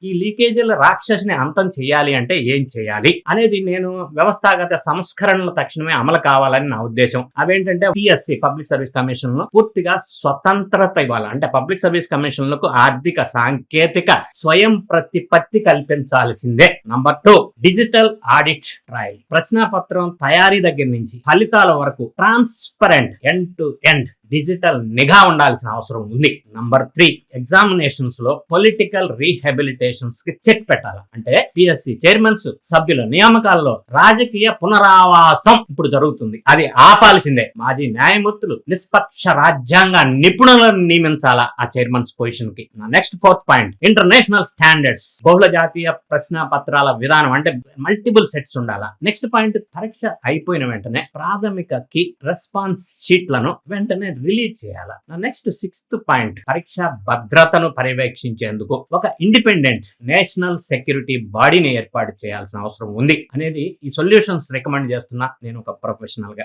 ఈ లీకేజీల రాక్షసిని అంతం చేయాలి అంటే ఏం చేయాలి అనేది నేను వ్యవస్థాగత సంస్కరణలు తక్షణమే అమలు కావాలని నా ఉద్దేశం. అవేంటంటే పిఎస్సి పబ్లిక్ సర్వీస్ కమిషన్ పూర్తిగా స్వతంత్రత ఇవ్వాలి. అంటే పబ్లిక్ సర్వీస్ కమిషన్లకు ఆర్థిక సాంకేతిక స్వయం ప్రతిపత్తి కల్పించాల్సిందే. Number 2, digital audit trail. ప్రశ్నాపత్రం తయారీ దగ్గర నుంచి ఫలితాల వరకు transparent end to end digital నిఘా ఉండాల్సిన అవసరం ఉంది. నంబర్ 3, ఎగ్జామినేషన్స్ లో పొలిటికల్ రీహాబిలిటేషన్స్ కి చెక్ పెట్టాలి. అంటే పిఎస్సి చైర్మన్స్ సభ్యుల నియామకాల్లో రాజకీయ పునరావాసం ఇప్పుడు జరుగుతుంది, అది ఆపాల్సిందే. మాజీ న్యాయమూర్తులు నిష్పక్ష రాజ్యాంగ నిపుణులను నియమించాలా ఆ చైర్మన్స్ పొజిషన్ కి. Next 4th point, international standards. బహుళ జాతీయ ప్రశ్న పత్రాల విధానం అంటే మల్టిపుల్ సెట్స్ ఉండాలా. నెక్స్ట్ పాయింట్, పరీక్ష అయిపోయిన వెంటనే ప్రాథమిక కి రెస్పాన్స్ షీట్లను వెంటనే రిలీజ్ చేయాలి. నెక్స్ట్ 6th పాయింట్, పరీక్ష భద్రతను పర్యవేక్షించేందుకు ఒక ఇండిపెండెంట్ నేషనల్ సెక్యూరిటీ బాడీని ఏర్పాటు చేయాల్సిన అవసరం ఉంది అనేది ఈ సొల్యూషన్స్ రికమెండ్ చేస్తున్నా నేను ఒక ప్రొఫెషనల్ గా.